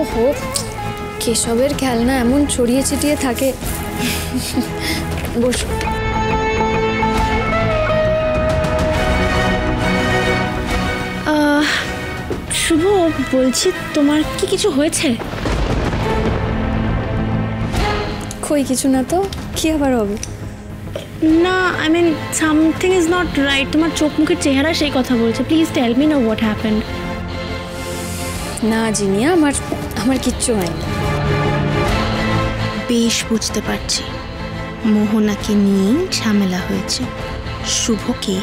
ওহো, কেশবের খেলনা এমন ছড়িয়ে ছিটিয়ে থাকে। বসো। শুভ, বলছি তোমার কি কিছু হয়েছে? কই কিছু না তো, কি আবার হবে? না, I mean something is not right. তোমার চোখ মুখের চেহারা সেই কথা বলছে। প্লিজ টেল মি না হোয়াট হ্যাপেন্ড। না জিনিয়া, আমার কিচ্ছু হয়নি। বেশ বুঝতে পারছি মোহনাকে নিয়ে ঝামেলা হয়েছে। শুভকে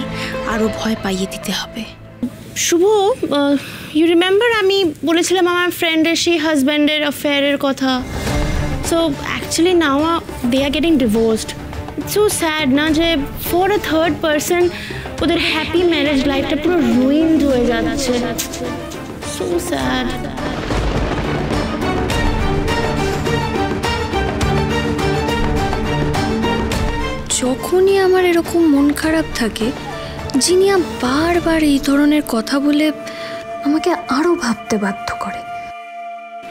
আরো ভয় পাইয়ে দিতে হবে। শুভ, ইউ রিমেম্বার আমি বলেছিলাম আমার ফ্রেন্ডের সেই হাজব্যান্ডের অ্যাফেয়ারের কথা? So actually now they are getting divorced. It's so sad না, যে ফর আ থার্ড পার্সন ওদের হ্যাপি ম্যারেজ লাইফটা পুরো রুইন্ড হয়ে যাচ্ছে। So sad. যখনই আমার এরকম মন খারাপ থাকে, জিনিয়া বারবার এই ধরনের কথা বলে আমাকে আরো ভাবতে বাধ্য করে।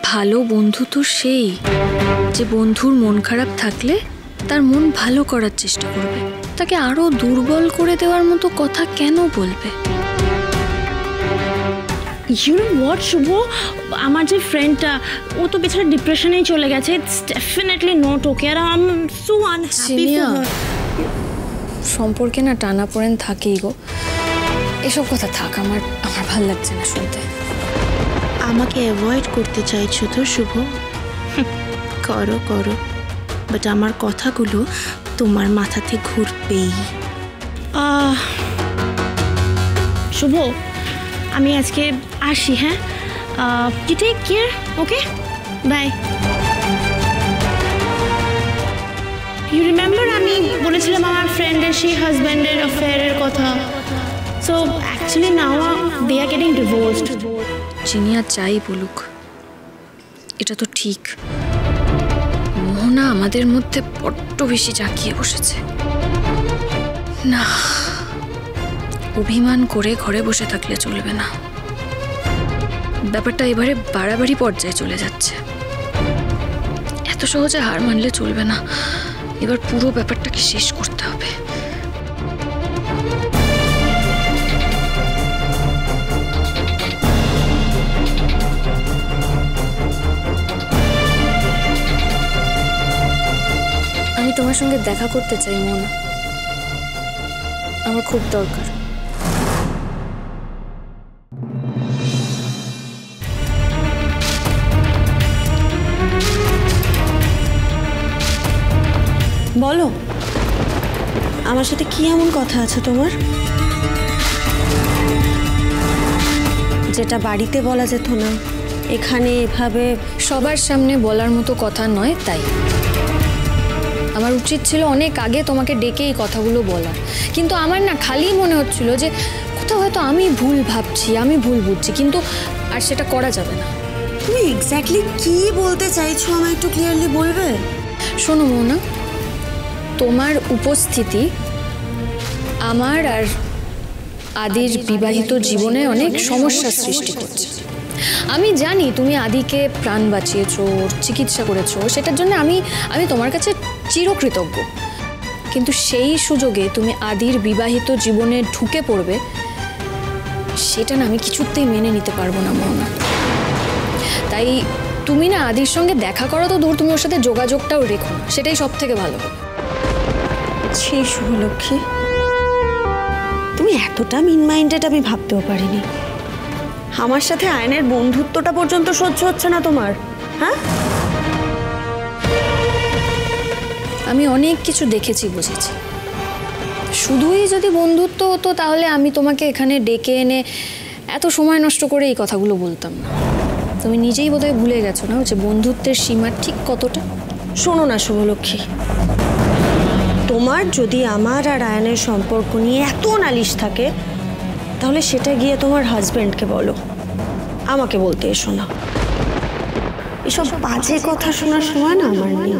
ভালো বন্ধু তো সেই, যে বন্ধুর মন খারাপ থাকলে তার মন ভালো করার চেষ্টা করবে, তাকে আরো দুর্বল করে দেওয়ার মতো কথা কেন বলবে? ইউ নো হোয়াট শুভ, আমার যে ফ্রেন্ডটা ও তো বেচারা ডিপ্রেশনেই চলে গেছে। It's definitely not okay. আর I am so unhappy for her. সম্পর্কে না টানাপোড়েন থাকেই গো। এসব কথা থাক, আমার ভালো লাগছে না শুনতে। আমাকে অ্যাভয়েড করতে চাইছো তো শুভ? করো করো, বাট আমার কথাগুলো তোমার মাথাতে ঘুরবেই। শুভ, আমি আজকে আসি। হ্যাঁ, you take care. Okay, bye. You remember আমি বলেছিলাম আমার ফ্রেন্ডের সেই হাজব্যান্ডের অ্যাফেয়ারের কথা? So actually now they are getting divorced. Jinia চাই বলুক, এটা তো ঠিক। মোহনা আমাদের মধ্যে বড্ড বেশি জাঁকিয়ে বসেছে। না, অভিমান করে ঘরে বসে থাকলে চলবে না। ব্যাপারটা এবারে বাড়াবাড়ি পর্যায়ে চলে যাচ্ছে। এত সহজে হার মানলে চলবে না। এবার পুরো ব্যাপারটাকে শেষ করতে হবে। আমি তোমার সঙ্গে দেখা করতে চাই মোহনা, আমার খুব দরকার। বলো, আমার সাথে কি এমন কথা আছে তোমার, যেটা বাড়িতে বলা যেত না, এখানে এভাবে সবার সামনে বলার মতো কথা নয়? তাই আমার উচিত ছিল অনেক আগে তোমাকে ডেকে এই কথাগুলো বলা। কিন্তু আমার না খালি মনে হচ্ছিল যে কোথাও হয়তো আমি ভুল ভাবছি, আমি ভুল বুঝছি, কিন্তু আর সেটা করা যাবে না। তুমি এক্স্যাক্টলি কি বলতে চাইছো আমায় একটু ক্লিয়ারলি বলবে? শোনো মোহনা, তোমার উপস্থিতি আমার আর আদির বিবাহিত জীবনে অনেক সমস্যার সৃষ্টি করছে। আমি জানি তুমি আদিকে প্রাণ বাঁচিয়েছো, চিকিৎসা করেছো, সেটার জন্য আমি তোমার কাছে চিরকৃতজ্ঞ। কিন্তু সেই সুযোগে তুমি আদির বিবাহিত জীবনে ঢুকে পড়বে, সেটা না আমি কিছুতেই মেনে নিতে পারবো না মোহনা। তাই তুমি না আদির সঙ্গে দেখা করো তো দূর, তুমি ওর সাথে যোগাযোগটাও রেখো, সেটাই সব থেকে ভালো হবে। সেই শুভলক্ষ্মী, তুমি এতটা মিন মাইন্ডেড আমি ভাবতেও পারিনি। আমার সাথে আয়নের বন্ধুত্বটা পর্যন্ত সহ্য হচ্ছে না তোমার? হ্যাঁ, আমি অনেক কিছু দেখেছি, বুঝেছি। শুধুই যদি বন্ধুত্ব হতো তাহলে আমি তোমাকে এখানে ডেকে এনে এত সময় নষ্ট করে এই কথাগুলো বলতাম না। তুমি নিজেই বোধহয় ভুলে গেছো না যে বন্ধুত্বের সীমা ঠিক কতটা। শোনো না শুভলক্ষ্মী, তোমার যদি আমার আর আয়নের সম্পর্ক নিয়ে এত নালিশ থাকে, তাহলে সেটা গিয়ে তোমার হাজবেন্ডকে বলো, আমাকে বলতে এসো না। এসব বাজে কথা শোনার সময় না আমার নেই।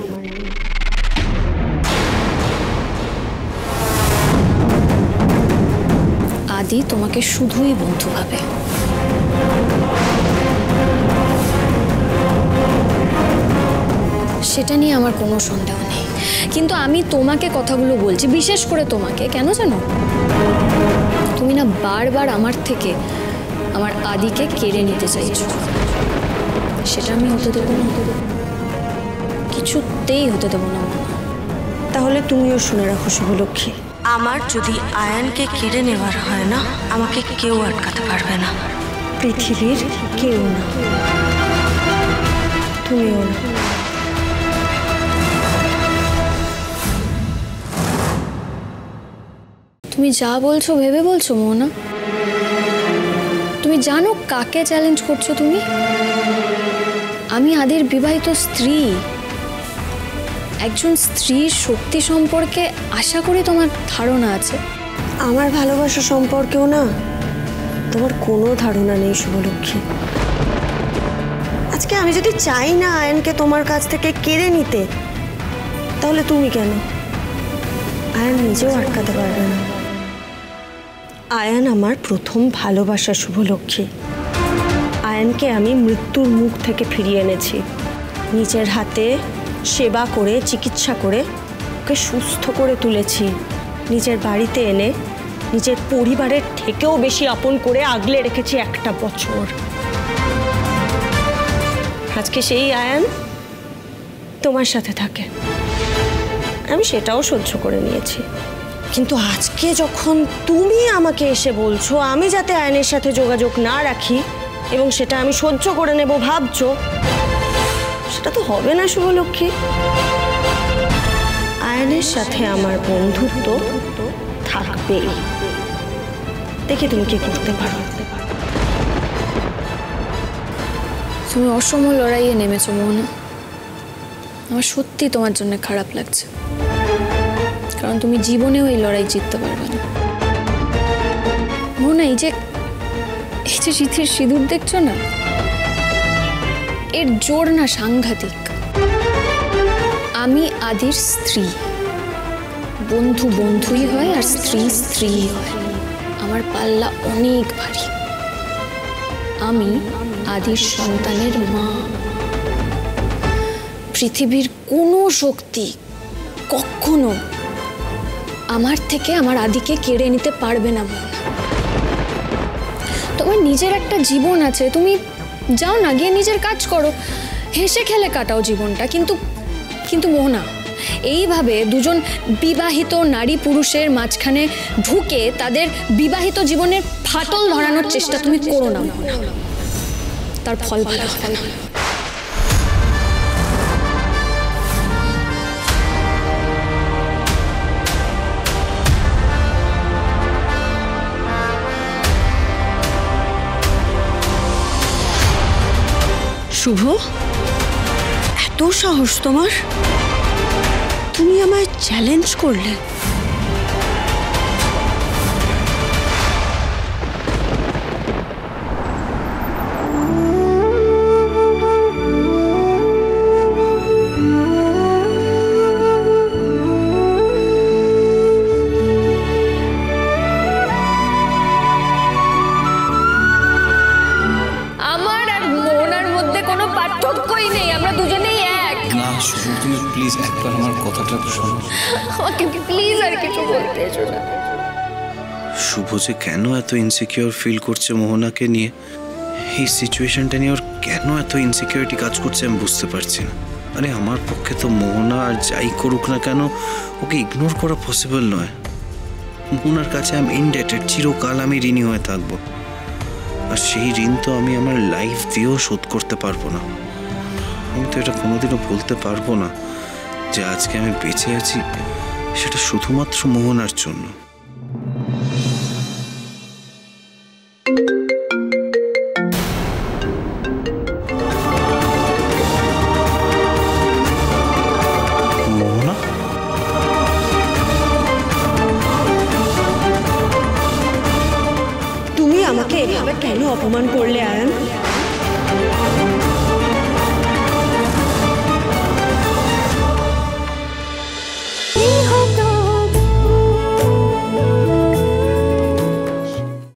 আদি তোমাকে শুধুই বন্ধু ভাবে। সেটা নিয়ে আমার কোনো সন্দেহ নেই, কিন্তু আমি তোমাকে কথাগুলো বলছি, বিশেষ করে তোমাকে, কেন জানো? তুমি না বারবার আমার থেকে আমার আদিকে কেড়ে নিতে চাইছো, সেটা আমি হতে দেবো না, কিছুতেই হতে দেবো না। তাহলে তুমিও শুনে রাখো শুভলক্ষ্মী, আমার যদি আয়ানকে কেড়ে নেওয়ার হয় না, আমাকে কেউ আটকাতে পারবে না, পৃথিবীর কেউ না, তুমিও না। তুমি যা বলছো ভেবে বলছো মোহনা? তুমি জানো কাকে চ্যালেঞ্জ করছো তুমি? আমি আদির বিবাহিত স্ত্রী। একজন স্ত্রীর শক্তি সম্পর্কে আশা করি তোমার ধারণা আছে। আমার ভালোবাসা সম্পর্কেও না তোমার কোনো ধারণা নেই শুভলক্ষ্মী। আজকে আমি যদি চাই না আয়নকে তোমার কাছ থেকে কেড়ে নিতে, তাহলে তুমি কেন? আয়ন নিজেও আটকাতে পারবে না। আয়ন আমার প্রথম ভালোবাসা শুভলক্ষ্মী। আয়নকে আমি মৃত্যুর মুখ থেকে ফিরিয়ে এনেছি, নিজের হাতে সেবা করে চিকিৎসা করে ওকে সুস্থ করে তুলেছি, নিজের বাড়িতে এনে নিজের পরিবারের থেকেও বেশি আপন করে আগলে রেখেছি একটা বছর। আজকে সেই আয়ন তোমার সাথে থাকে, আমি সেটাও সহ্য করে নিয়েছি, কিন্তু আজকে যখন তুমি আমাকে এসে বলছো আমি যাতে আয়নের সাথে যোগাযোগ না রাখি এবং সেটা আমি সহ্য করে নেব ভাবছো, সেটা তো হবে না শুভলক্ষ্মী। আয়নের সাথে আমার বন্ধুত্ব থাকবেই, দেখি তুমি কি করতে পারো। তুমি অসম লড়াইয়ে নেমেছো মোহনা, আমার সত্যি তোমার জন্য খারাপ লাগছে, কারণ তুমি জীবনেও এই লড়াই জিততে পারবে না মোহনা। এই যে চিঠির সিঁদুর দেখছো না, এর জোর না সাংঘাতিক। আমি আদির স্ত্রী, বন্ধু বন্ধুই হয় আর স্ত্রী স্ত্রীই হয়, আমার পাল্লা অনেক ভারী। আমি আদির সন্তানের মা। পৃথিবীর কোনো শক্তি কখনো আমার থেকে আমার আদিকে কেড়ে নিতে পারবে না মোহনা। তোমার নিজের একটা জীবন আছে, তুমি যাও না, গিয়ে নিজের কাজ করো, হেসে খেলে কাটাও জীবনটা। কিন্তু কিন্তু মোহনা, এইভাবে দুজন বিবাহিত নারী পুরুষের মাঝখানে ঢুকে তাদের বিবাহিত জীবনের ফাটল ধরানোর চেষ্টা তুমি করো না মোহনা, তার ফল ভালো হবে না। শুভ, এত সাহস তোমার? তুমি আমায় চ্যালেঞ্জ করলে? প্লিজ একবার আমার কথাটা শোনো। আমাকে প্লিজ আর কিছু বলতে এসো না। শুভ যে কেন এত ইনসিকিউর ফিল করছে মোহনাকে নিয়ে, এই সিচুয়েশনটা নিয়ে ওর কেন এত ইনসিকিউরিটি কাজ করছে আমি বুঝতে পারছি না। আরে আমার পক্ষে তো মোহনা আর যাই করুক না কেন ওকে ইগনোর করা পসিবল নয়। মোহনার কাছে আমি ইনডেটেড, চিরকাল আমি ঋণী হয়ে থাকবো, আর সেই ঋণ তো আমি আমার লাইফ দিয়েও শোধ করতে পারবো না। আমি তো এটা কোনোদিনও বলতে পারবো না যে আজকে আমি বেঁচে আছি সেটা শুধুমাত্র মোহনার জন্য। মোহনা, তুমি আমাকে এভাবে কেন অপমান করলে আয়ন?